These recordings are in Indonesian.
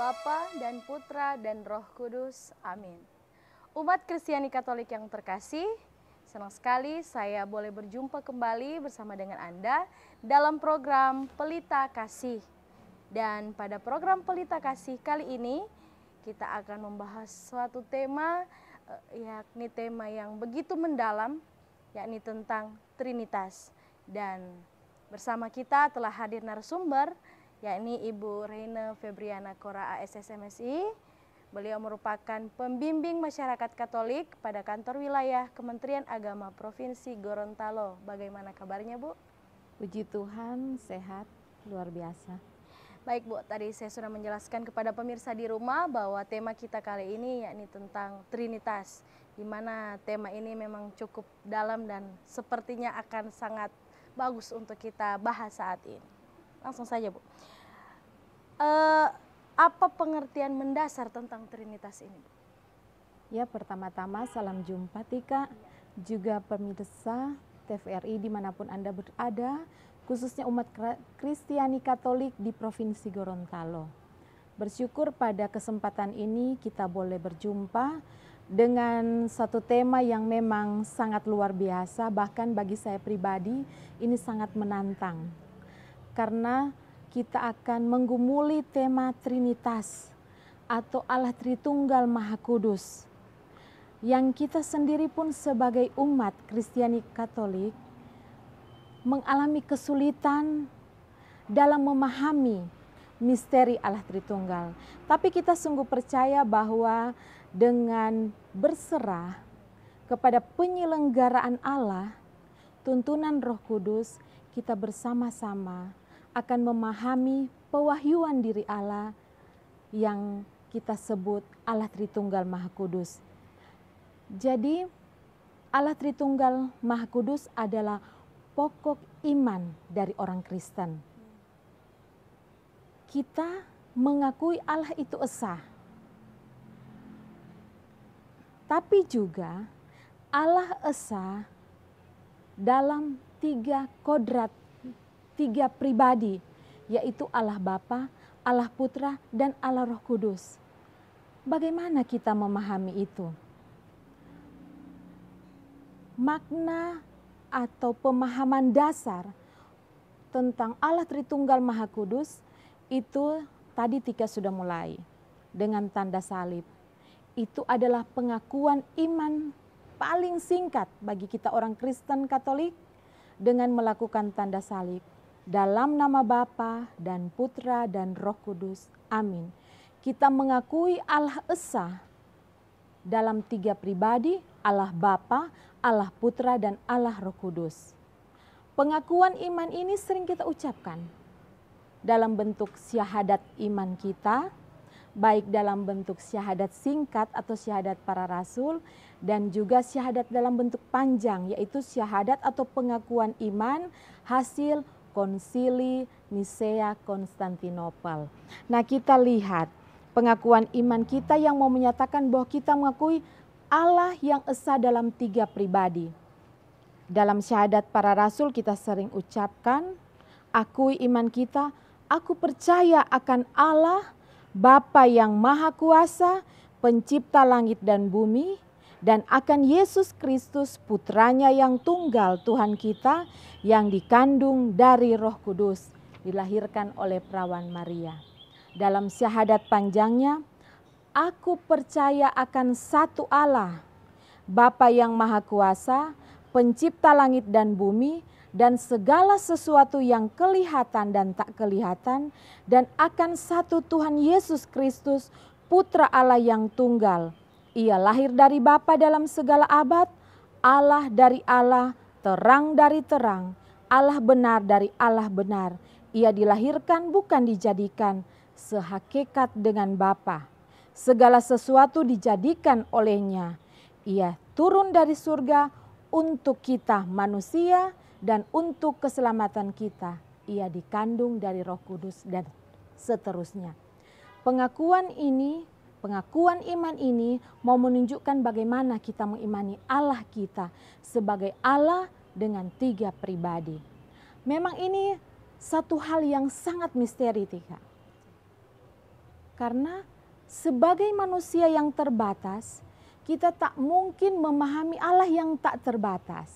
Bapa dan Putra dan Roh Kudus. Amin. Umat Kristiani Katolik yang terkasih, senang sekali saya boleh berjumpa kembali bersama dengan Anda dalam program Pelita Kasih. Dan pada program Pelita Kasih kali ini kita akan membahas suatu tema, yakni tema yang begitu mendalam, yakni tentang Trinitas. Dan bersama kita telah hadir narasumber, yakni Ibu Reine Febriana Kora ASSMSI. Beliau merupakan pembimbing masyarakat Katolik pada kantor wilayah Kementerian Agama Provinsi Gorontalo. Bagaimana kabarnya, Bu? Puji Tuhan, sehat, luar biasa. Baik, Bu, tadi saya sudah menjelaskan kepada pemirsa di rumah bahwa tema kita kali ini yakni tentang Trinitas, di mana tema ini memang cukup dalam dan sepertinya akan sangat bagus untuk kita bahas saat ini. Langsung saja, Bu. Apa pengertian mendasar tentang Trinitas ini, Bu? Ya, pertama-tama salam jumpa Tika, juga pemirsa TVRI dimanapun Anda berada, khususnya umat Kristiani Katolik di Provinsi Gorontalo. Bersyukur pada kesempatan ini kita boleh berjumpa dengan satu tema yang memang sangat luar biasa, bahkan bagi saya pribadi ini sangat menantang. Karena kita akan menggumuli tema Trinitas atau Allah Tritunggal Maha Kudus. Yang kita sendiri pun sebagai umat Kristiani Katolik mengalami kesulitan dalam memahami misteri Allah Tritunggal. Tapi kita sungguh percaya bahwa dengan berserah kepada penyelenggaraan Allah, tuntunan Roh Kudus, kita bersama-sama akan memahami pewahyuan diri Allah yang kita sebut Allah Tritunggal Maha Kudus. Jadi Allah Tritunggal Maha Kudus adalah pokok iman dari orang Kristen. Kita mengakui Allah itu esa. Tapi juga Allah esa dalam tiga kodrat, tiga pribadi, yaitu Allah Bapa, Allah Putra, dan Allah Roh Kudus. Bagaimana kita memahami itu? Makna atau pemahaman dasar tentang Allah Tritunggal Maha Kudus itu tadi Tika sudah mulai dengan tanda salib. Itu adalah pengakuan iman paling singkat bagi kita orang Kristen Katolik dengan melakukan tanda salib. Dalam nama Bapa dan Putra dan Roh Kudus. Amin. Kita mengakui Allah Esa dalam tiga pribadi, Allah Bapa, Allah Putra, dan Allah Roh Kudus. Pengakuan iman ini sering kita ucapkan dalam bentuk syahadat iman kita, baik dalam bentuk syahadat singkat atau syahadat para rasul, dan juga syahadat dalam bentuk panjang, yaitu syahadat atau pengakuan iman hasil Konsili Nisea Konstantinopel. Nah, kita lihat pengakuan iman kita yang mau menyatakan bahwa kita mengakui Allah yang esa dalam tiga pribadi. Dalam syahadat para rasul kita sering ucapkan, akui iman kita, aku percaya akan Allah, Bapa yang Maha Kuasa, pencipta langit dan bumi, dan akan Yesus Kristus putranya yang tunggal Tuhan kita yang dikandung dari Roh Kudus, dilahirkan oleh perawan Maria. Dalam syahadat panjangnya, aku percaya akan satu Allah, Bapa yang Maha Kuasa, pencipta langit dan bumi, dan segala sesuatu yang kelihatan dan tak kelihatan, dan akan satu Tuhan Yesus Kristus, Putra Allah yang tunggal. Ia lahir dari Bapa dalam segala abad, Allah dari Allah, terang dari terang, Allah benar dari Allah benar. Ia dilahirkan bukan dijadikan, sehakikat dengan Bapa. Segala sesuatu dijadikan olehnya. Ia turun dari surga untuk kita manusia dan untuk keselamatan kita. Ia dikandung dari Roh Kudus dan seterusnya. Pengakuan iman ini mau menunjukkan bagaimana kita mengimani Allah kita sebagai Allah dengan tiga pribadi. Memang ini satu hal yang sangat misteri, Tika. Karena sebagai manusia yang terbatas, kita tak mungkin memahami Allah yang tak terbatas.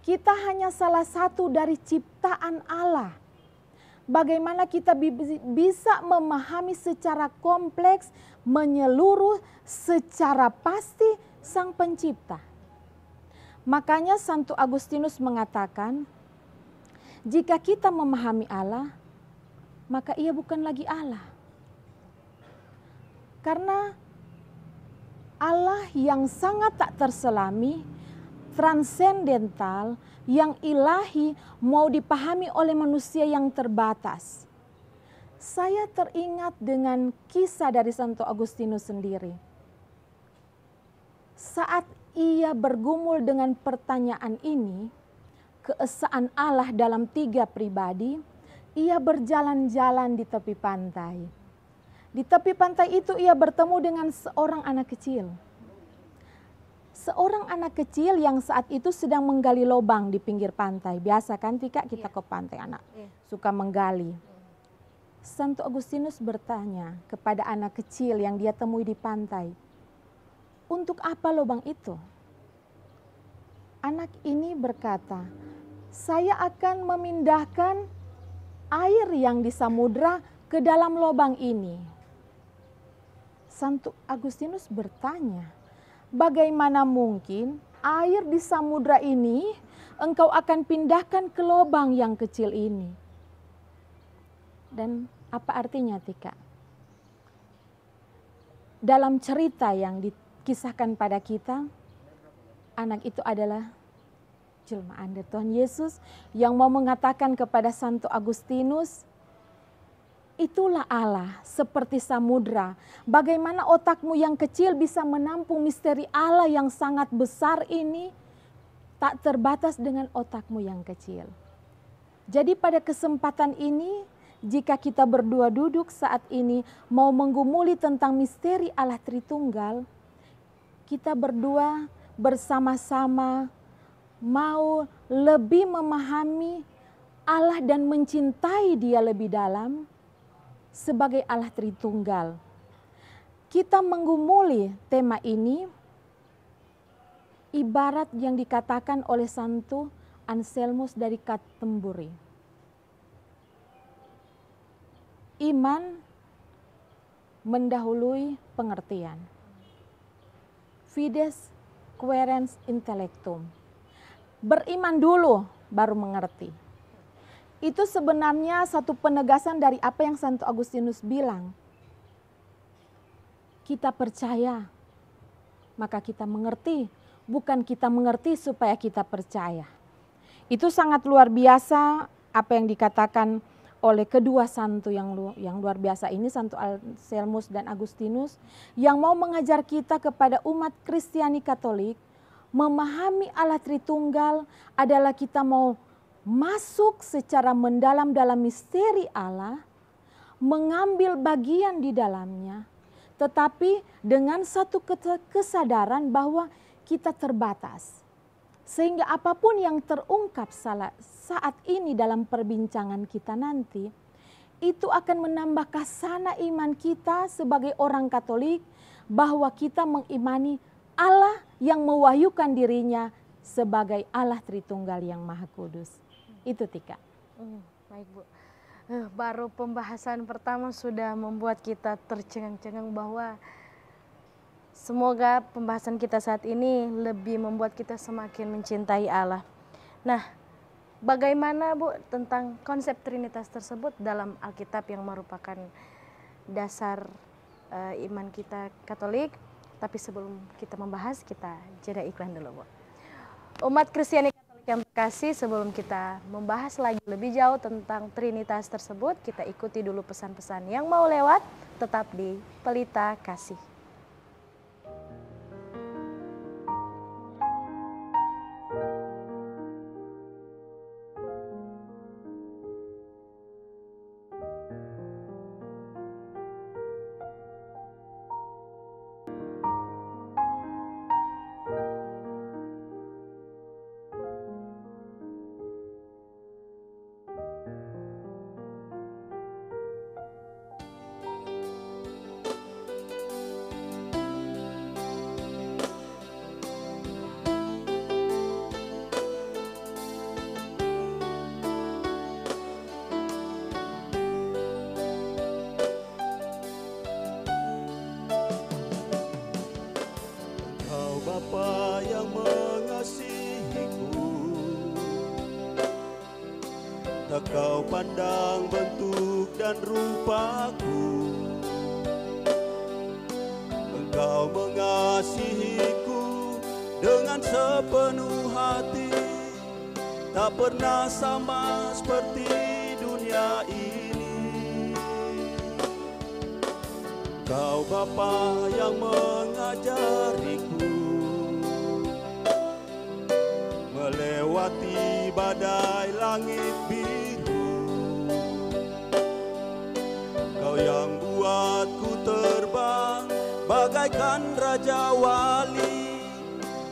Kita hanya salah satu dari ciptaan Allah. Bagaimana kita bisa memahami secara kompleks, menyeluruh, secara pasti Sang Pencipta. Makanya Santo Agustinus mengatakan, jika kita memahami Allah, maka ia bukan lagi Allah. Karena Allah yang sangat tak terselami, transendental, yang ilahi mau dipahami oleh manusia yang terbatas. Saya teringat dengan kisah dari Santo Agustinus sendiri. Saat ia bergumul dengan pertanyaan ini, keesaan Allah dalam 3 pribadi, ia berjalan-jalan di tepi pantai. Di tepi pantai itu ia bertemu dengan seorang anak kecil. Seorang anak kecil yang saat itu sedang menggali lubang di pinggir pantai. Biasa kan Tika, kita ke pantai anak suka menggali. Santo Agustinus bertanya kepada anak kecil yang dia temui di pantai, untuk apa lubang itu? Anak ini berkata, saya akan memindahkan air yang di samudra ke dalam lubang ini. Santo Agustinus bertanya, bagaimana mungkin air di samudra ini engkau akan pindahkan ke lubang yang kecil ini? Dan apa artinya, Tika? Dalam cerita yang kisahkan pada kita, anak itu adalah jelmaan dari Tuhan Yesus yang mau mengatakan kepada Santo Agustinus, itulah Allah seperti samudra. Bagaimana otakmu yang kecil bisa menampung misteri Allah yang sangat besar ini, tak terbatas dengan otakmu yang kecil. Jadi pada kesempatan ini, jika kita berdua duduk saat ini mau menggumuli tentang misteri Allah Tritunggal, kita berdua bersama-sama mau lebih memahami Allah dan mencintai Dia lebih dalam sebagai Allah Tritunggal. Kita menggumuli tema ini ibarat yang dikatakan oleh Santo Anselmus dari Canterbury. Iman mendahului pengertian. Fides quaerens intellectum. Beriman dulu baru mengerti. Itu sebenarnya satu penegasan dari apa yang Santo Agustinus bilang. Kita percaya, maka kita mengerti. Bukan kita mengerti supaya kita percaya. Itu sangat luar biasa apa yang dikatakan oleh kedua santo yang luar biasa ini, Santo Anselmus dan Agustinus, yang mau mengajar kita kepada umat Kristiani Katolik, memahami Allah Tritunggal adalah kita mau masuk secara mendalam dalam misteri Allah, mengambil bagian di dalamnya, tetapi dengan satu kesadaran bahwa kita terbatas. Sehingga apapun yang terungkap saat ini dalam perbincangan kita nanti, itu akan menambah kasana iman kita sebagai orang Katolik, bahwa kita mengimani Allah yang mewahyukan dirinya sebagai Allah Tritunggal yang Maha Kudus. Itu Tika. Baik Bu, baru pembahasan pertama sudah membuat kita tercengang-cengang bahwa semoga pembahasan kita saat ini lebih membuat kita semakin mencintai Allah. Nah, bagaimana Bu tentang konsep Trinitas tersebut dalam Alkitab yang merupakan dasar iman kita Katolik? Tapi sebelum kita membahas, kita jeda iklan dulu Bu. Umat Kristiani Katolik yang terkasih, sebelum kita membahas lagi lebih jauh tentang Trinitas tersebut, kita ikuti dulu pesan-pesan yang mau lewat, tetap di Pelita Kasih. tak kau pandang bentuk dan rupaku. Engkau mengasihiku dengan sepenuh hati, tak pernah sama seperti dunia ini. Kau Bapa yang mengajariku melewati badai langit biru. Kau yang buatku terbang bagaikan raja wali,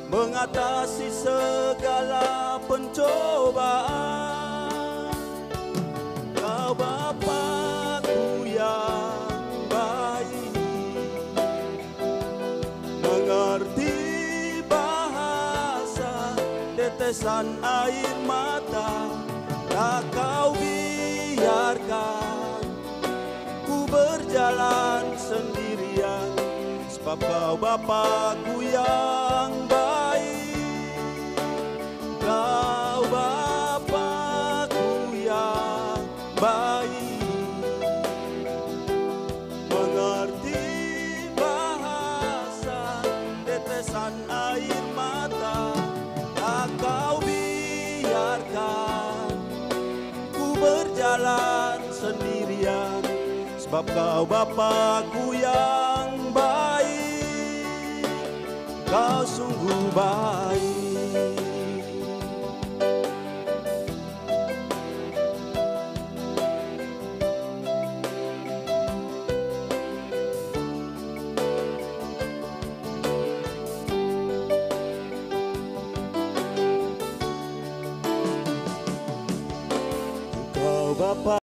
mengatasi segala pencobaan. Kau Bapakku yang baik, mengerti bahasa tetesan air mata. Tak kau biarkan ku berjalan sendirian, sebab kau Bapakku yang baik. Kau Bapakku yang baik, mengerti bahasa tetesan air mata. Tak kau biarkan ku berjalan sendirian, sebab kau Bapakku yang baik. Kau sungguh baik. Kau Bapa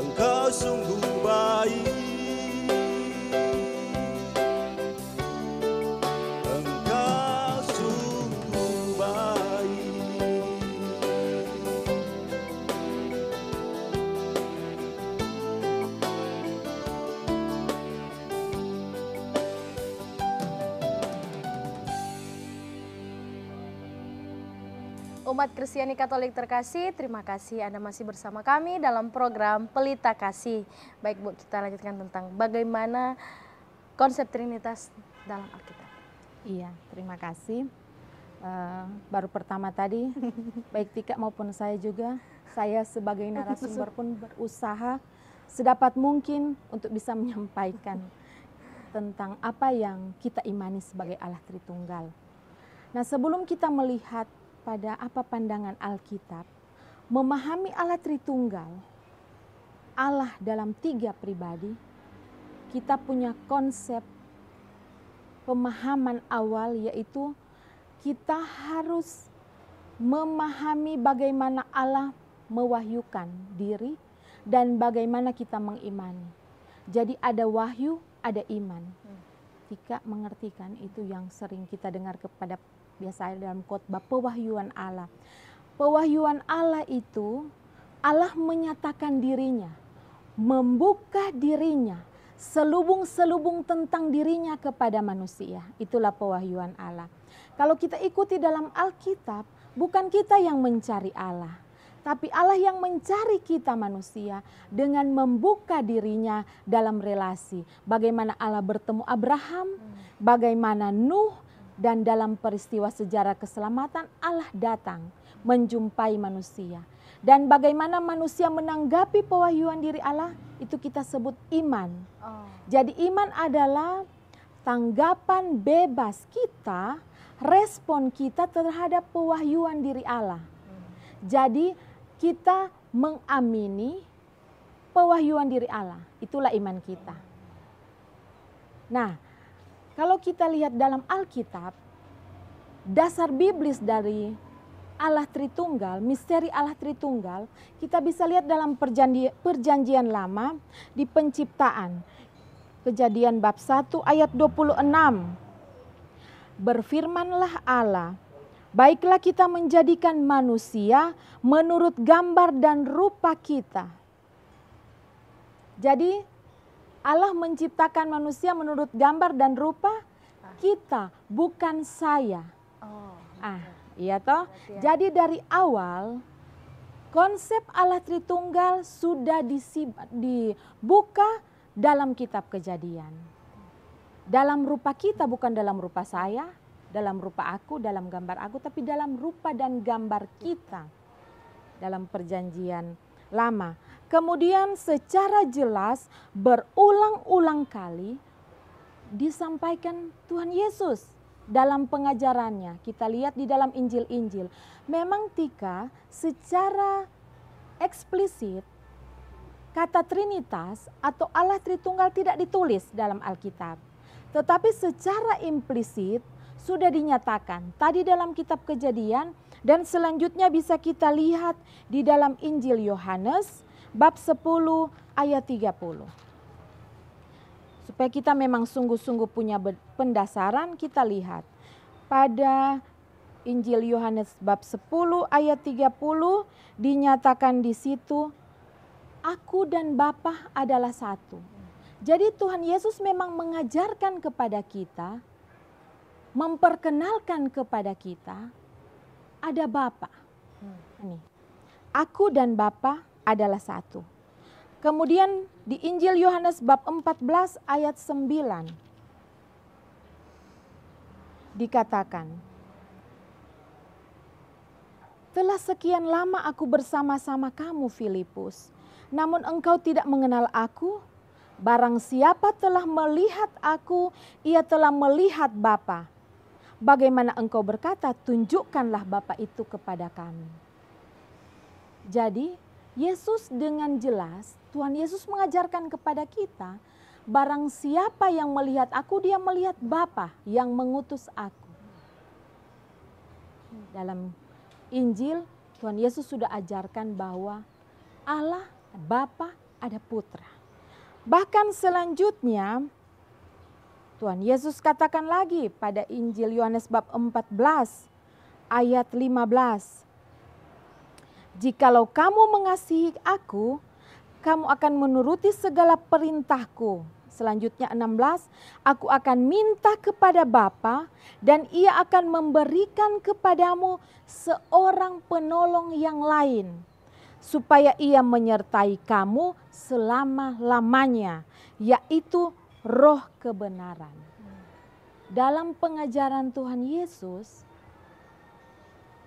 Engkau sungguh baik, Engkau sungguh baik. Umat Kristiani Katolik terkasih, terima kasih Anda masih bersama kami dalam program Pelita Kasih. Baik Bu, kita lanjutkan tentang bagaimana konsep Trinitas dalam Alkitab. Iya, terima kasih. Baru pertama tadi, baik Tika maupun saya juga, saya sebagai narasumber pun berusaha sedapat mungkin untuk bisa menyampaikan tentang apa yang kita imani sebagai Allah Tritunggal. Nah, sebelum kita melihat pada apa pandangan Alkitab, memahami Allah Tritunggal, Allah dalam 3 pribadi, kita punya konsep pemahaman awal, yaitu kita harus memahami bagaimana Allah mewahyukan diri dan bagaimana kita mengimani. Jadi ada wahyu, ada iman. Tika mengerti kan, itu yang sering kita dengar kepada biasanya dalam khotbah pewahyuan Allah. Pewahyuan Allah itu Allah menyatakan dirinya, membuka dirinya selubung-selubung tentang dirinya kepada manusia. Itulah pewahyuan Allah. Kalau kita ikuti dalam Alkitab, bukan kita yang mencari Allah, tapi Allah yang mencari kita manusia dengan membuka dirinya dalam relasi. Bagaimana Allah bertemu Abraham, bagaimana Nuh, dan dalam peristiwa sejarah keselamatan Allah datang menjumpai manusia. Dan bagaimana manusia menanggapi pewahyuan diri Allah, itu kita sebut iman. Jadi iman adalah tanggapan bebas kita, respon kita terhadap pewahyuan diri Allah. Jadi kita mengamini pewahyuan diri Allah, itulah iman kita. Nah, kalau kita lihat dalam Alkitab, dasar biblis dari Allah Tritunggal, misteri Allah Tritunggal, kita bisa lihat dalam perjanjian lama di penciptaan. Kejadian bab 1 ayat 26. Berfirmanlah Allah, baiklah kita menjadikan manusia menurut gambar dan rupa kita. Jadi Allah menciptakan manusia menurut gambar dan rupa kita, bukan saya. Iya toh? Jadi dari awal konsep Allah Tritunggal sudah dibuka dalam kitab Kejadian. Dalam rupa kita, bukan dalam rupa saya, dalam rupa aku, dalam gambar aku, tapi dalam rupa dan gambar kita dalam perjanjian lama. Kemudian secara jelas berulang-ulang kali disampaikan Tuhan Yesus dalam pengajarannya. Kita lihat di dalam Injil-Injil. Memang Tika secara eksplisit kata Trinitas atau Allah Tritunggal tidak ditulis dalam Alkitab. Tetapi secara implisit sudah dinyatakan tadi dalam kitab Kejadian, dan selanjutnya bisa kita lihat di dalam Injil Yohanes bab 10 ayat 30. Supaya kita memang sungguh-sungguh punya pendasaran, kita lihat pada Injil Yohanes bab 10 ayat 30 dinyatakan di situ, aku dan Bapa adalah satu. Jadi Tuhan Yesus memang mengajarkan kepada kita, memperkenalkan kepada kita, ada Bapa. Ini, aku dan Bapa adalah satu. Kemudian di Injil Yohanes bab 14 ayat 9 dikatakan, telah sekian lama aku bersama-sama kamu Filipus, namun engkau tidak mengenal aku. Barang siapa telah melihat aku, ia telah melihat Bapa. Bagaimana engkau berkata, tunjukkanlah Bapa itu kepada kami. Jadi Yesus dengan jelas, Tuhan Yesus mengajarkan kepada kita, barang siapa yang melihat aku, dia melihat Bapa yang mengutus aku. Dalam Injil, Tuhan Yesus sudah ajarkan bahwa Allah, Bapa, ada Putra. Bahkan selanjutnya, Tuhan Yesus katakan lagi pada Injil Yohanes bab 14 ayat 15. Jikalau kamu mengasihi aku, kamu akan menuruti segala perintahku. Selanjutnya 16, aku akan minta kepada Bapa dan ia akan memberikan kepadamu seorang penolong yang lain, supaya ia menyertai kamu selama-lamanya, yaitu Roh kebenaran. Dalam pengajaran Tuhan Yesus,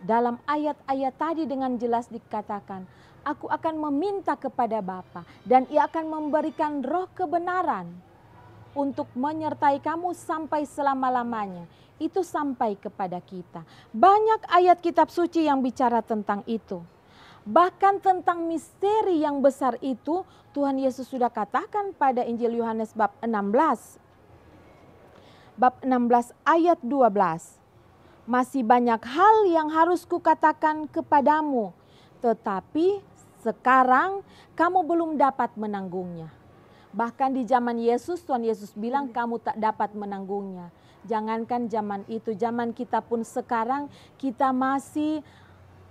dalam ayat-ayat tadi dengan jelas dikatakan, aku akan meminta kepada Bapa dan ia akan memberikan Roh kebenaran untuk menyertai kamu sampai selama-lamanya. Itu sampai kepada kita. Banyak ayat kitab suci yang bicara tentang itu. Bahkan tentang misteri yang besar itu Tuhan Yesus sudah katakan pada Injil Yohanes bab 16. Bab 16 ayat 12. Masih banyak hal yang harus kukatakan kepadamu, tetapi sekarang kamu belum dapat menanggungnya. Bahkan di zaman Yesus, Tuhan Yesus bilang kamu tak dapat menanggungnya. Jangankan zaman itu, zaman kita pun sekarang kita masih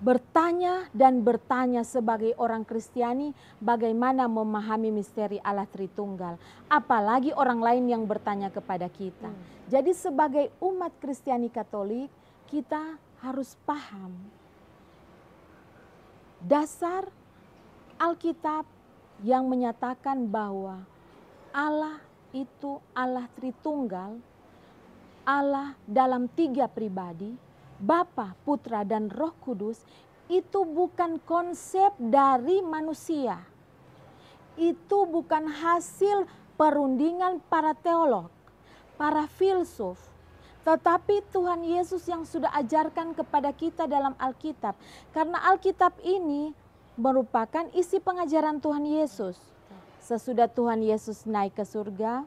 bertanya dan bertanya sebagai orang Kristiani bagaimana memahami misteri Allah Tritunggal. Apalagi orang lain yang bertanya kepada kita. Jadi sebagai umat Kristiani Katolik kita harus paham dasar Alkitab yang menyatakan bahwa Allah itu Allah Tritunggal, Allah dalam 3 pribadi, Bapa, Putra, dan Roh Kudus, itu bukan konsep dari manusia. Itu bukan hasil perundingan para teolog, para filsuf, tetapi Tuhan Yesus yang sudah ajarkan kepada kita dalam Alkitab. Karena Alkitab ini merupakan isi pengajaran Tuhan Yesus. Sesudah Tuhan Yesus naik ke surga,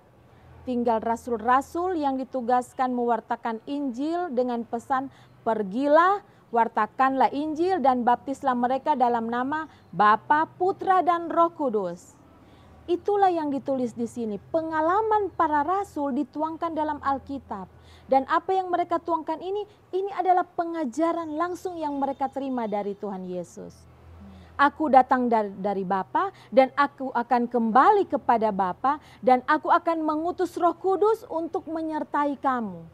tinggal rasul-rasul yang ditugaskan mewartakan Injil dengan pesan, pergilah, wartakanlah Injil dan baptislah mereka dalam nama Bapa, Putra, dan Roh Kudus. Itulah yang ditulis di sini. Pengalaman para rasul dituangkan dalam Alkitab. Dan apa yang mereka tuangkan ini adalah pengajaran langsung yang mereka terima dari Tuhan Yesus. Aku datang dari Bapa dan aku akan kembali kepada Bapa dan aku akan mengutus Roh Kudus untuk menyertai kamu.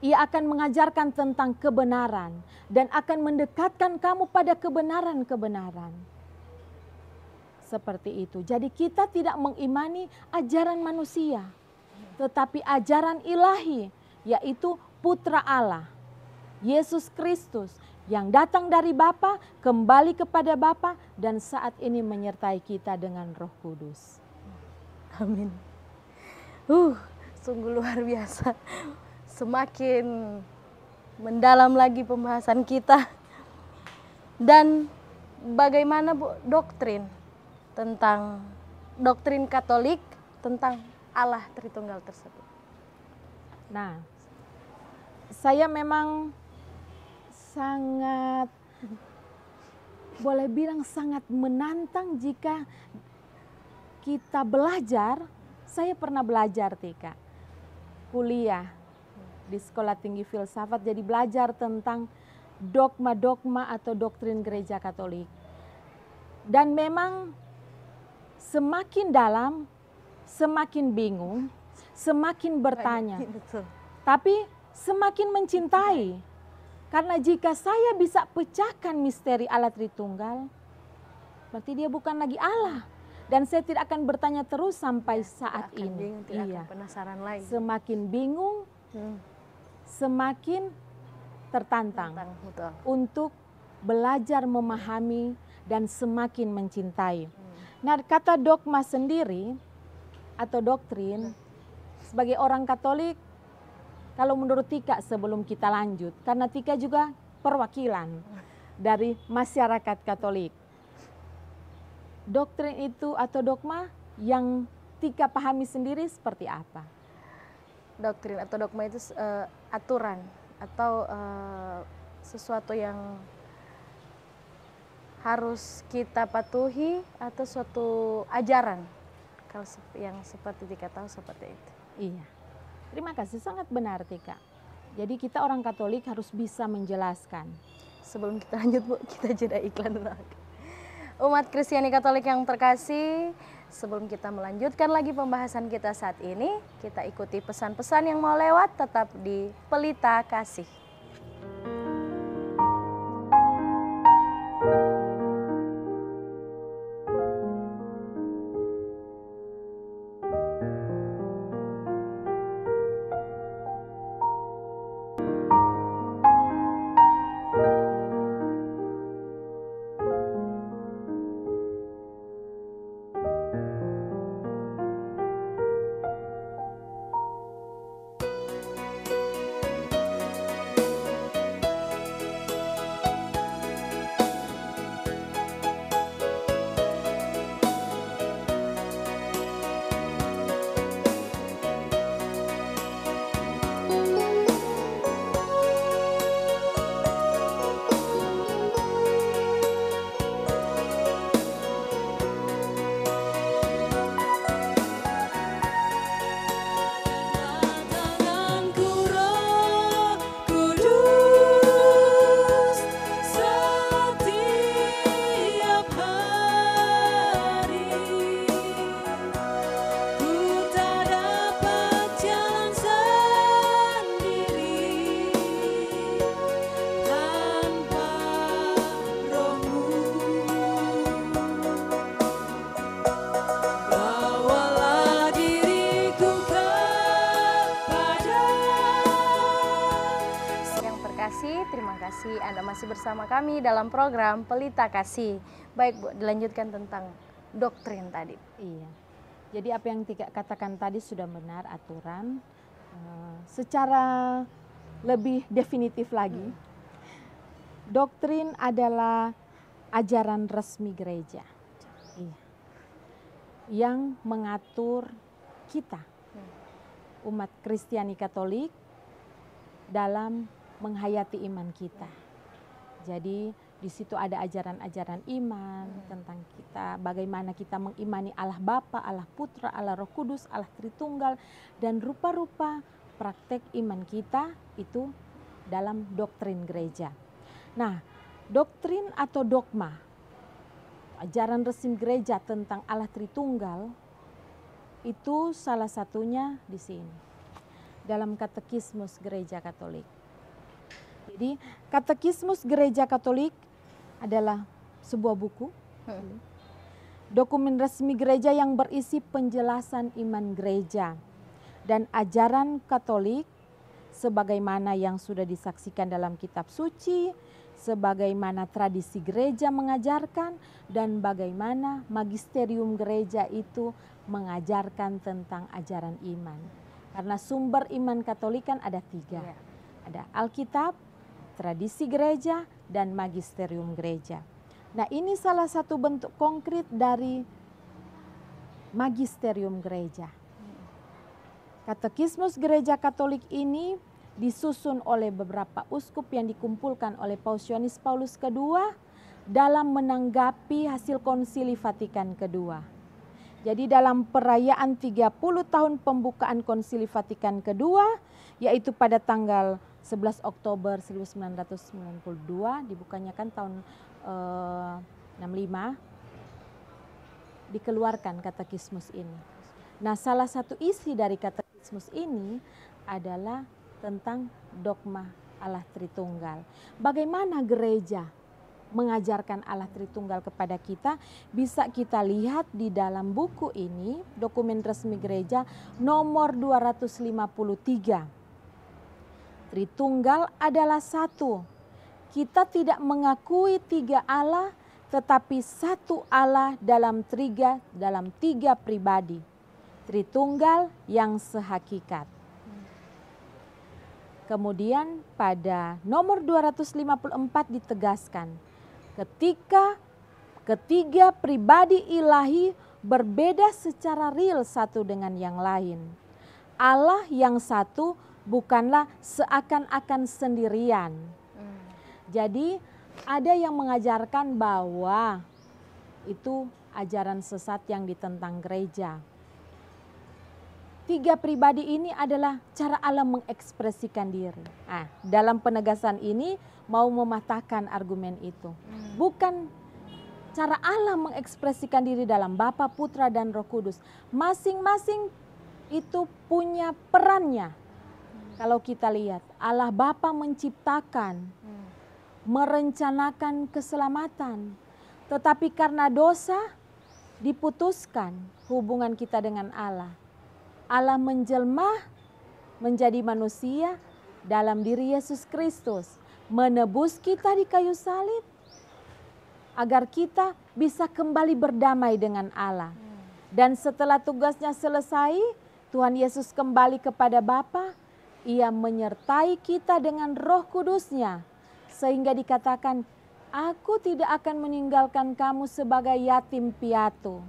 Ia akan mengajarkan tentang kebenaran dan akan mendekatkan kamu pada kebenaran-kebenaran. Seperti itu. Jadi kita tidak mengimani ajaran manusia, tetapi ajaran ilahi, yaitu Putra Allah, Yesus Kristus, yang datang dari Bapa, kembali kepada Bapa, dan saat ini menyertai kita dengan Roh Kudus. Amin. Sungguh luar biasa. Semakin mendalam lagi pembahasan kita. Dan bagaimana Bu doktrin tentang doktrin Katolik tentang Allah Tritunggal tersebut? Nah, saya memang sangat, boleh bilang sangat menantang jika kita belajar. Saya pernah belajar Tika, kuliah di Sekolah Tinggi Filsafat, jadi belajar tentang dogma-dogma atau doktrin Gereja Katolik. Dan memang semakin dalam, semakin bingung, semakin bertanya, tapi semakin mencintai. Karena jika saya bisa pecahkan misteri Allah Tritunggal, berarti dia bukan lagi Allah. Dan saya tidak akan bertanya terus sampai saat ini. Tidak akan penasaran lagi. Semakin bingung, semakin tertantang untuk belajar memahami dan semakin mencintai. Nah, kata dogma sendiri atau doktrin, sebagai orang Katolik, kalau menurut Tika sebelum kita lanjut, karena Tika juga perwakilan dari masyarakat Katolik. Doktrin itu atau dogma yang Tika pahami sendiri seperti apa? Doktrin atau dogma itu aturan atau sesuatu yang harus kita patuhi atau suatu ajaran. Kalau yang seperti Tika tahu seperti itu. Iya. Terima kasih, sangat benar Tika. Jadi kita orang Katolik harus bisa menjelaskan. Sebelum kita lanjut Bu, kita jeda iklan dulu. Umat Kristiani Katolik yang terkasih, sebelum kita melanjutkan lagi pembahasan kita saat ini, kita ikuti pesan-pesan yang mau lewat tetap di Pelita Kasih. kasih, terima kasih Anda masih bersama kami dalam program Pelita Kasih. Baik Bu, dilanjutkan tentang doktrin tadi. Iya. Jadi apa yang Tika katakan tadi sudah benar aturan. Secara lebih definitif lagi, doktrin adalah ajaran resmi gereja. Iya. Yang mengatur kita, umat Kristiani Katolik, dalam menghayati iman kita. Jadi di situ ada ajaran-ajaran iman tentang kita, bagaimana kita mengimani Allah Bapa, Allah Putra, Allah Roh Kudus, Allah Tritunggal, dan rupa-rupa praktek iman kita itu dalam doktrin gereja. Nah, doktrin atau dogma, ajaran resmi gereja tentang Allah Tritunggal, itu salah satunya di sini, dalam Katekismus Gereja Katolik. Jadi Katekismus Gereja Katolik adalah sebuah buku, dokumen resmi gereja yang berisi penjelasan iman gereja dan ajaran Katolik sebagaimana yang sudah disaksikan dalam kitab suci, sebagaimana tradisi gereja mengajarkan, dan bagaimana magisterium gereja itu mengajarkan tentang ajaran iman. Karena sumber iman Katolik kan ada 3, ada Alkitab, tradisi gereja, dan magisterium gereja. Nah, ini salah satu bentuk konkret dari magisterium gereja. Katekismus Gereja Katolik ini disusun oleh beberapa uskup yang dikumpulkan oleh Paus Yohanes Paulus II dalam menanggapi hasil Konsili Vatikan II. Jadi dalam perayaan 30 tahun pembukaan Konsili Vatikan II, yaitu pada tanggal 11 Oktober 1992, dibukanya kan tahun 65, dikeluarkan katekismus ini. Nah, salah satu isi dari katekismus ini adalah tentang dogma Allah Tritunggal. Bagaimana gereja mengajarkan Allah Tritunggal kepada kita, bisa kita lihat di dalam buku ini, dokumen resmi gereja nomor 253. Tritunggal adalah satu. Kita tidak mengakui 3 Allah, tetapi satu Allah dalam 3 pribadi. Tritunggal yang sehakikat. Kemudian pada nomor 254 ditegaskan, ketika ketiga pribadi ilahi berbeda secara real satu dengan yang lain. Allah yang satu bukanlah seakan-akan sendirian. Jadi ada yang mengajarkan bahwa itu ajaran sesat yang ditentang gereja. 3 pribadi ini adalah cara Allah mengekspresikan diri. Nah, dalam penegasan ini mau mematahkan argumen itu. Bukan cara Allah mengekspresikan diri dalam Bapa, Putra, dan Roh Kudus. Masing-masing itu punya perannya. Kalau kita lihat, Allah Bapa menciptakan, merencanakan keselamatan. Tetapi karena dosa, diputuskan hubungan kita dengan Allah. Allah menjelma menjadi manusia dalam diri Yesus Kristus. Menebus kita di kayu salib, agar kita bisa kembali berdamai dengan Allah. Dan setelah tugasnya selesai, Tuhan Yesus kembali kepada Bapa. Ia menyertai kita dengan Roh Kudus-Nya, sehingga dikatakan, aku tidak akan meninggalkan kamu sebagai yatim piatu.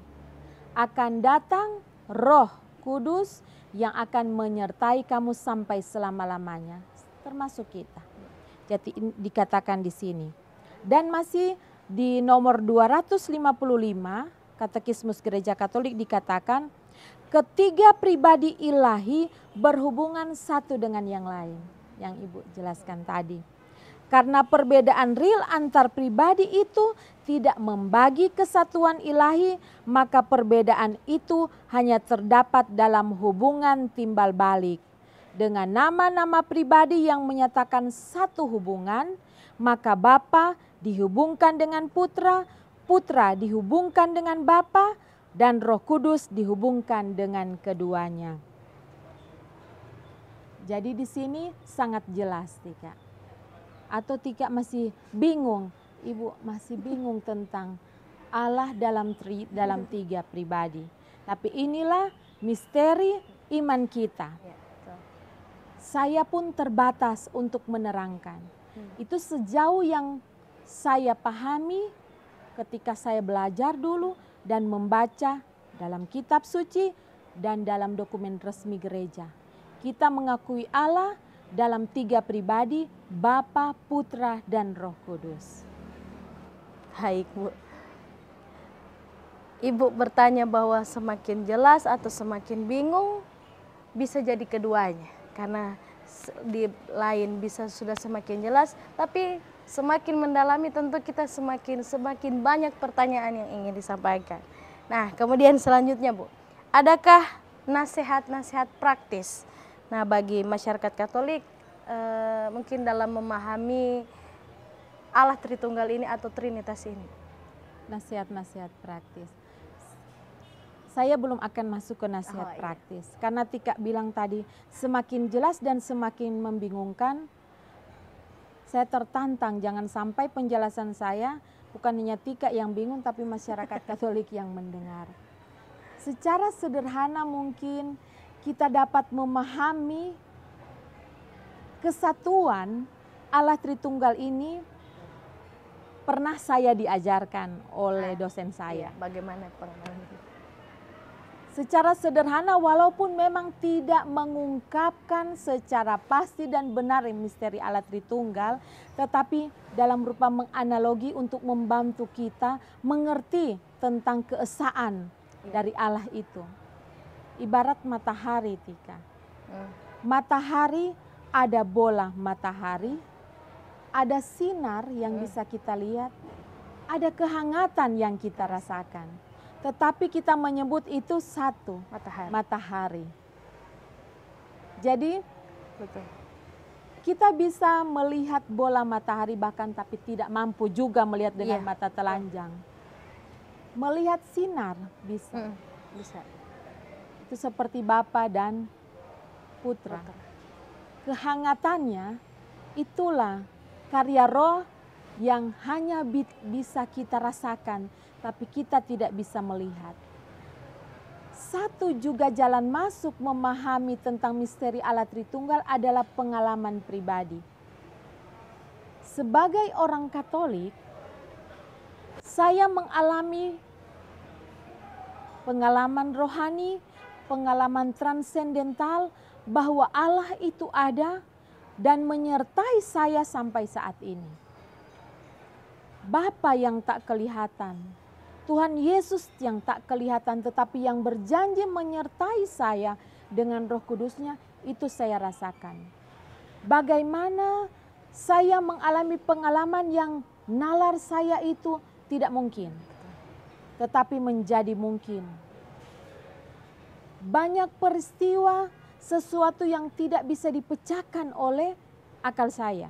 Akan datang Roh Kudus yang akan menyertai kamu sampai selama-lamanya, termasuk kita. Jadi dikatakan di sini. Dan masih di nomor 255, Katekismus Gereja Katolik dikatakan, ketiga pribadi ilahi berhubungan satu dengan yang lain, yang Ibu jelaskan tadi. Karena perbedaan real antar pribadi itu tidak membagi kesatuan ilahi, maka perbedaan itu hanya terdapat dalam hubungan timbal balik. Dengan nama-nama pribadi yang menyatakan satu hubungan, maka Bapa dihubungkan dengan Putra, Putra dihubungkan dengan Bapa, dan Roh Kudus dihubungkan dengan keduanya. Jadi di sini sangat jelas, Tika. atau Tika masih bingung, Ibu masih bingung tentang Allah dalam tiga pribadi. Tapi inilah misteri iman kita. Ya, betul. Saya pun terbatas untuk menerangkan. Itu sejauh yang saya pahami ketika saya belajar dulu dan membaca dalam kitab suci dan dalam dokumen resmi gereja. Kita mengakui Allah dalam tiga pribadi, Bapa, Putra, dan Roh Kudus. Baik, Bu. Ibu bertanya bahwa semakin jelas atau semakin bingung, bisa jadi keduanya. Karena di lain bisa sudah semakin jelas, tapi semakin mendalami tentu kita semakin banyak pertanyaan yang ingin disampaikan. Nah, kemudian selanjutnya, Bu, adakah nasihat-nasihat praktis? Nah, bagi masyarakat Katolik mungkin dalam memahami Allah Tritunggal ini atau Trinitas ini. Nasihat-nasihat praktis. Saya belum akan masuk ke nasihat praktis. Karena Tika bilang tadi, semakin jelas dan semakin membingungkan, saya tertantang jangan sampai penjelasan saya bukan hanya Tika yang bingung, tapi masyarakat Katolik yang mendengar. Secara sederhana mungkin kita dapat memahami kesatuan Allah Tritunggal ini pernah saya diajarkan oleh dosen saya. Bagaimana pengalaman itu? Secara sederhana walaupun memang tidak mengungkapkan secara pasti dan benar misteri Allah Tritunggal, tetapi dalam rupa menganalogi untuk membantu kita mengerti tentang keesaan dari Allah itu. Ibarat matahari, Tika. Matahari, ada bola matahari, ada sinar yang bisa kita lihat, ada kehangatan yang kita rasakan. Tetapi kita menyebut itu satu, matahari. Jadi, betul, kita bisa melihat bola matahari bahkan tapi tidak mampu juga melihat dengan mata telanjang. Melihat sinar bisa. Bisa. Itu seperti Bapa dan Putra. Kehangatannya itulah karya roh yang hanya bisa kita rasakan, tapi kita tidak bisa melihat. Satu juga jalan masuk memahami tentang misteri Allah Tritunggal adalah pengalaman pribadi. Sebagai orang Katolik, saya mengalami pengalaman rohani, pengalaman transendental bahwa Allah itu ada dan menyertai saya sampai saat ini. Bapa yang tak kelihatan, Tuhan Yesus yang tak kelihatan tetapi yang berjanji menyertai saya dengan Roh Kudusnya, itu saya rasakan. Bagaimana saya mengalami pengalaman yang nalar saya itu tidak mungkin, tetapi menjadi mungkin. Banyak peristiwa, sesuatu yang tidak bisa dipecahkan oleh akal saya.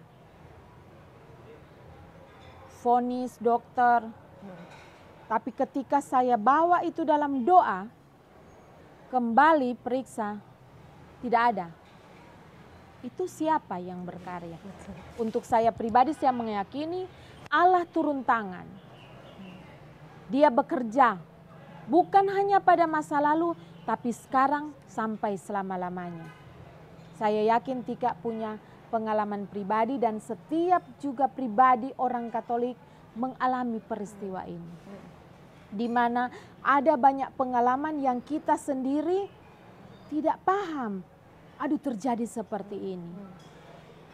Vonis dokter, tapi ketika saya bawa itu dalam doa, kembali periksa, tidak ada. Itu siapa yang berkarya? Untuk saya pribadi, saya meyakini Allah turun tangan. Dia bekerja, bukan hanya pada masa lalu, tapi sekarang sampai selama-lamanya. Saya yakin Tika punya pengalaman pribadi dan setiap juga pribadi orang Katolik mengalami peristiwa ini. Di mana ada banyak pengalaman yang kita sendiri tidak paham. Aduh, terjadi seperti ini.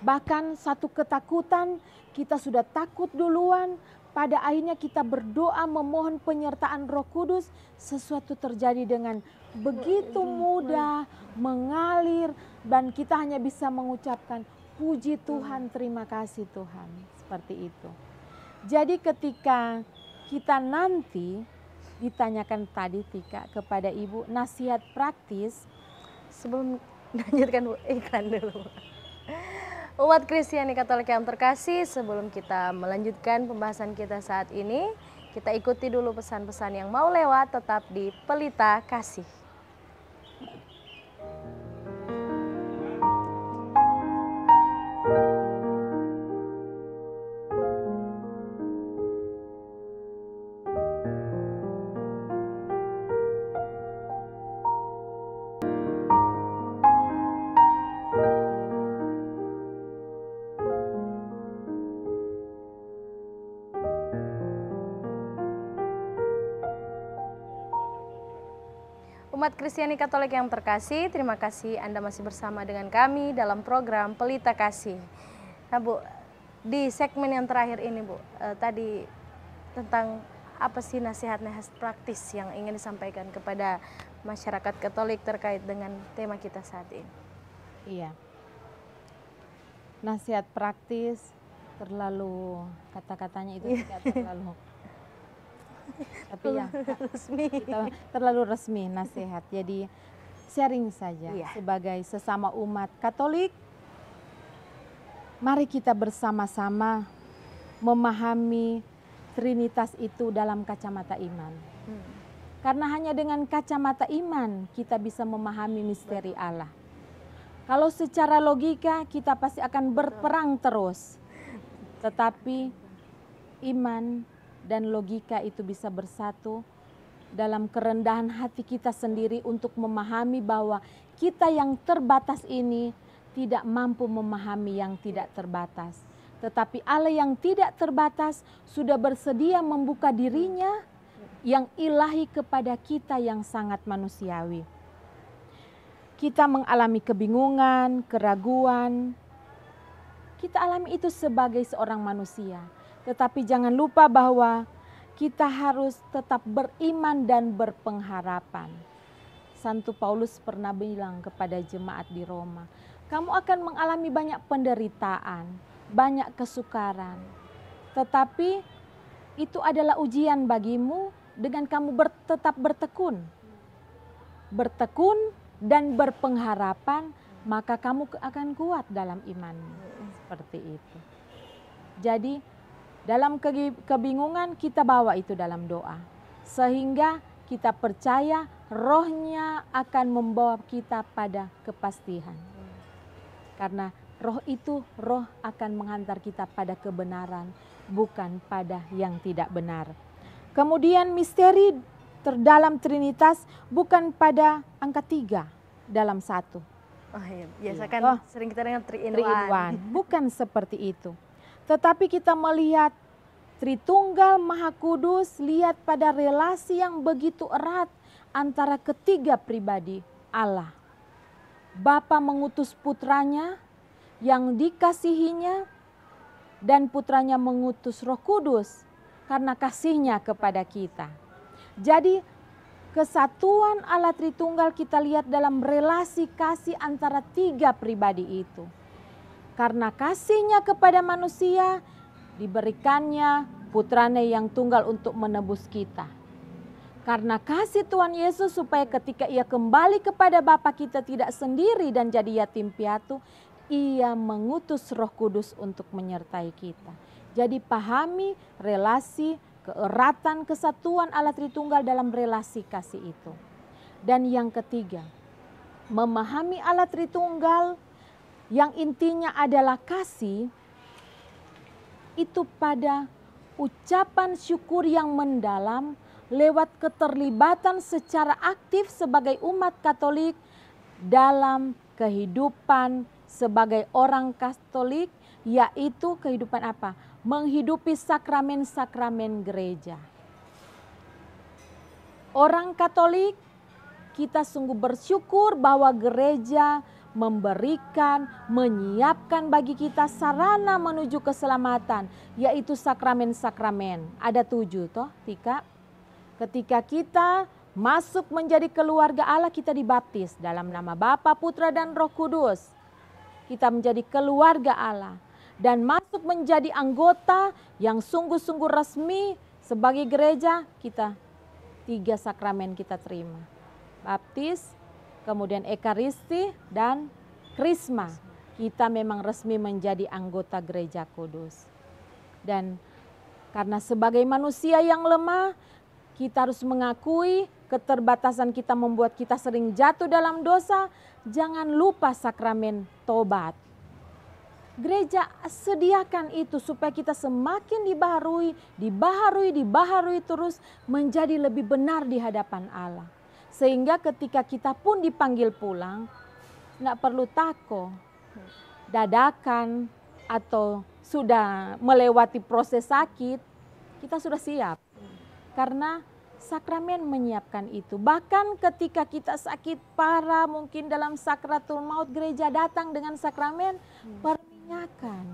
Bahkan satu ketakutan, kita sudah takut duluan. Pada akhirnya kita berdoa memohon penyertaan Roh Kudus. Sesuatu terjadi dengan begitu mudah, mengalir. Dan kita hanya bisa mengucapkan, puji Tuhan, terima kasih Tuhan. Seperti itu. Jadi ketika kita nanti ditanyakan tadi Tika kepada Ibu nasihat praktis. Sebelum lanjutkan Bu, iklan dulu. Umat Kristiani Katolik yang terkasih, sebelum kita melanjutkan pembahasan kita saat ini, kita ikuti dulu pesan-pesan yang mau lewat tetap di Pelita Kasih. Umat Kristiani Katolik yang terkasih, terima kasih Anda masih bersama dengan kami dalam program Pelita Kasih. Nah Bu, di segmen yang terakhir ini Bu, tadi tentang apa sih nasihat-nasihat praktis yang ingin disampaikan kepada masyarakat Katolik terkait dengan tema kita saat ini? Iya. Nasihat praktis terlalu, kata-katanya itu tidak terlalu tapi ya Resmi. terlalu resmi nasihat. Jadi sharing saja sebagai sesama umat Katolik. Mari kita bersama-sama memahami Trinitas itu dalam kacamata iman. Karena hanya dengan kacamata iman kita bisa memahami misteri Allah. Kalau secara logika kita pasti akan berperang terus. Tetapi iman dan logika itu bisa bersatu dalam kerendahan hati kita sendiri untuk memahami bahwa kita yang terbatas ini tidak mampu memahami yang tidak terbatas. Tetapi Allah yang tidak terbatas sudah bersedia membuka dirinya yang ilahi kepada kita yang sangat manusiawi. Kita mengalami kebingungan, keraguan. Kita alami itu sebagai seorang manusia. Tetapi jangan lupa bahwa kita harus tetap beriman dan berpengharapan. Santo Paulus pernah bilang kepada jemaat di Roma, kamu akan mengalami banyak penderitaan, banyak kesukaran. Tetapi itu adalah ujian bagimu dengan kamu tetap bertekun. Bertekun dan berpengharapan, maka kamu akan kuat dalam imanmu. Seperti itu. Jadi dalam kebingungan kita bawa itu dalam doa. Sehingga kita percaya rohnya akan membawa kita pada kepastian. Karena roh itu, roh akan menghantar kita pada kebenaran, bukan pada yang tidak benar. Kemudian misteri terdalam Trinitas bukan pada angka 3 dalam 1. Oh iya, biasa kan sering kita dengar 3 in 1. Bukan seperti itu. Tetapi kita melihat Tritunggal Maha Kudus, lihat pada relasi yang begitu erat antara ketiga pribadi Allah. Bapa mengutus putranya yang dikasihinya dan putranya mengutus Roh Kudus karena kasihnya kepada kita. Jadi kesatuan Allah Tritunggal kita lihat dalam relasi kasih antara tiga pribadi itu. Karena kasihnya kepada manusia, diberikannya putranya yang tunggal untuk menebus kita. Karena kasih Tuhan Yesus supaya ketika ia kembali kepada Bapa kita tidak sendiri dan jadi yatim piatu, ia mengutus Roh Kudus untuk menyertai kita. Jadi pahami relasi keeratan kesatuan Allah Tritunggal dalam relasi kasih itu. Dan yang ketiga, memahami Allah Tritunggal yang intinya adalah kasih, itu pada ucapan syukur yang mendalam lewat keterlibatan secara aktif sebagai umat Katolik dalam kehidupan sebagai orang Katolik, yaitu kehidupan apa? Menghidupi sakramen-sakramen gereja. Orang Katolik, kita sungguh bersyukur bahwa gereja memberikan, menyiapkan bagi kita sarana menuju keselamatan, yaitu sakramen-sakramen. Ada 7 toh, Tika. Ketika kita masuk menjadi keluarga Allah, kita dibaptis dalam nama Bapa, Putra, dan Roh Kudus. Kita menjadi keluarga Allah dan masuk menjadi anggota yang sungguh-sungguh resmi sebagai gereja. Kita 3 sakramen kita terima. Baptis, kemudian Ekaristi dan Krisma. Kita memang resmi menjadi anggota gereja kudus. Dan karena sebagai manusia yang lemah, kita harus mengakui keterbatasan kita membuat kita sering jatuh dalam dosa. Jangan lupa sakramen tobat. Gereja sediakan itu supaya kita semakin dibaharui terus menjadi lebih benar di hadapan Allah. Sehingga ketika kita pun dipanggil pulang, nggak perlu takut, dadakan atau sudah melewati proses sakit, kita sudah siap. Karena sakramen menyiapkan itu. Bahkan ketika kita sakit parah, mungkin dalam sakratul maut, gereja datang dengan sakramen perminyakan.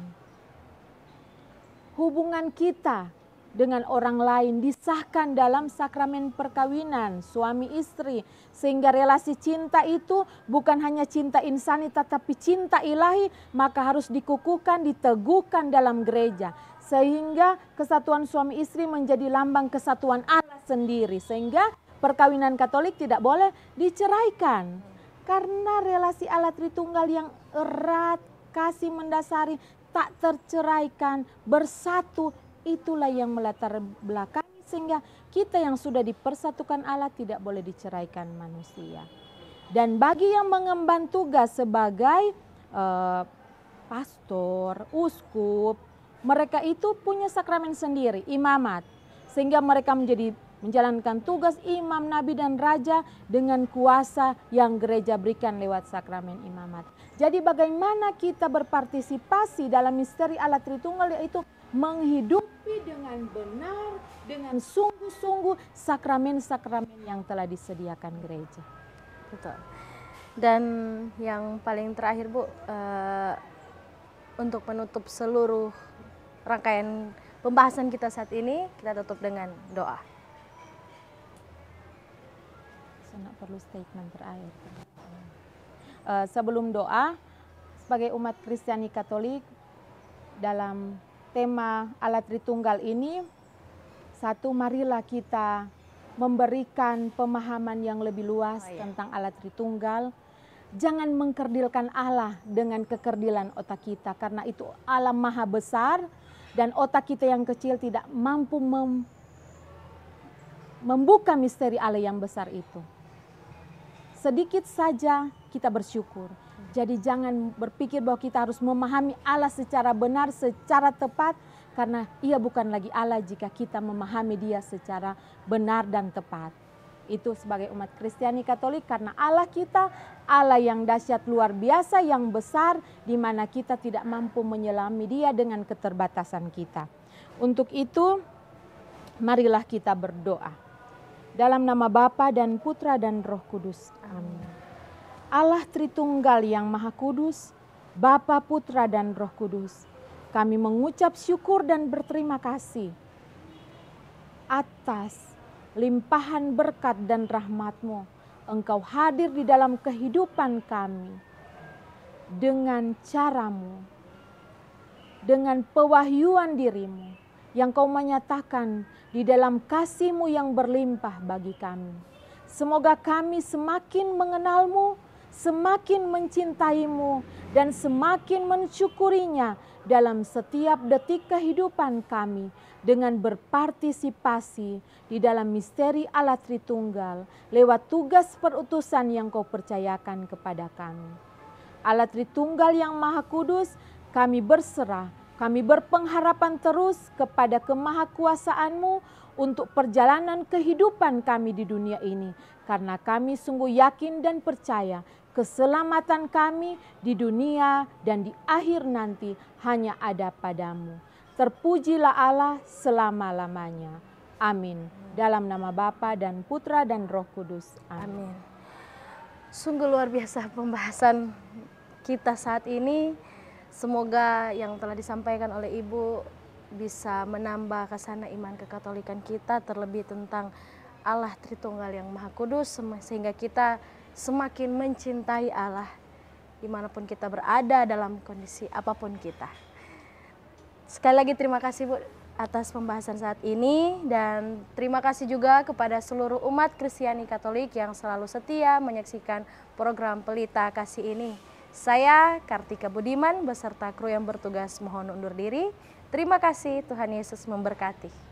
Hubungan kita dengan orang lain disahkan dalam sakramen perkawinan suami istri, sehingga relasi cinta itu bukan hanya cinta insani tetapi cinta ilahi, maka harus dikukuhkan, diteguhkan dalam gereja, sehingga kesatuan suami istri menjadi lambang kesatuan Allah sendiri, sehingga perkawinan Katolik tidak boleh diceraikan karena relasi Allah Tritunggal yang erat, kasih mendasari, tak terceraikan, bersatu. Itulah yang melatar belakangi sehingga kita yang sudah dipersatukan Allah tidak boleh diceraikan manusia. Dan bagi yang mengemban tugas sebagai pastor, uskup, mereka itu punya sakramen sendiri, imamat. Sehingga mereka menjalankan tugas imam, nabi, dan raja dengan kuasa yang gereja berikan lewat sakramen imamat. Jadi bagaimana kita berpartisipasi dalam misteri Allah Tritunggal, yaitu menghidupi dengan benar, dengan sungguh-sungguh sakramen-sakramen yang telah disediakan gereja. Betul. Dan yang paling terakhir Bu, untuk menutup seluruh rangkaian pembahasan kita saat ini, kita tutup dengan doa. Saya perlu statement terakhir. Sebelum doa, sebagai umat Kristiani Katolik, dalam tema Allah Tritunggal ini, satu, marilah kita memberikan pemahaman yang lebih luas tentang Allah Tritunggal. Jangan mengkerdilkan Allah dengan kekerdilan otak kita, karena itu Allah maha besar dan otak kita yang kecil tidak mampu membuka misteri Allah yang besar itu. Sedikit saja kita bersyukur. Jadi jangan berpikir bahwa kita harus memahami Allah secara benar, secara tepat. Karena ia bukan lagi Allah jika kita memahami dia secara benar dan tepat. Itu sebagai umat Kristiani Katolik, karena Allah kita, Allah yang dahsyat luar biasa, yang besar, di mana kita tidak mampu menyelami dia dengan keterbatasan kita. Untuk itu, marilah kita berdoa. Dalam nama Bapa dan Putra dan Roh Kudus. Amin. Allah Tritunggal yang Maha Kudus, Bapa, Putra, dan Roh Kudus, kami mengucap syukur dan berterima kasih atas limpahan berkat dan rahmat-Mu. Engkau hadir di dalam kehidupan kami dengan cara-Mu, dengan pewahyuan diri-Mu yang Kau menyatakan di dalam kasih-Mu yang berlimpah bagi kami. Semoga kami semakin mengenal-Mu, semakin mencintai-Mu, dan semakin mensyukurinya dalam setiap detik kehidupan kami dengan berpartisipasi di dalam misteri Allah Tritunggal lewat tugas perutusan yang Kau percayakan kepada kami. Allah Tritunggal yang Maha Kudus, kami berserah, kami berpengharapan terus kepada kemahakuasaan-Mu untuk perjalanan kehidupan kami di dunia ini, karena kami sungguh yakin dan percaya keselamatan kami di dunia dan di akhir nanti hanya ada padamu. Terpujilah Allah selama-lamanya. Amin. Dalam nama Bapa dan Putra dan Roh Kudus. Amin. Sungguh luar biasa pembahasan kita saat ini. Semoga yang telah disampaikan oleh Ibu bisa menambah kesana iman kekatolikan kita, terlebih tentang Allah Tritunggal yang Maha Kudus, sehingga kita semakin mencintai Allah dimanapun kita berada, dalam kondisi apapun kita. Sekali lagi terima kasih Bu atas pembahasan saat ini, dan terima kasih juga kepada seluruh umat Kristiani Katolik yang selalu setia menyaksikan program Pelita Kasih ini. Saya Kartika Budiman beserta kru yang bertugas mohon undur diri. Terima kasih, Tuhan Yesus memberkati.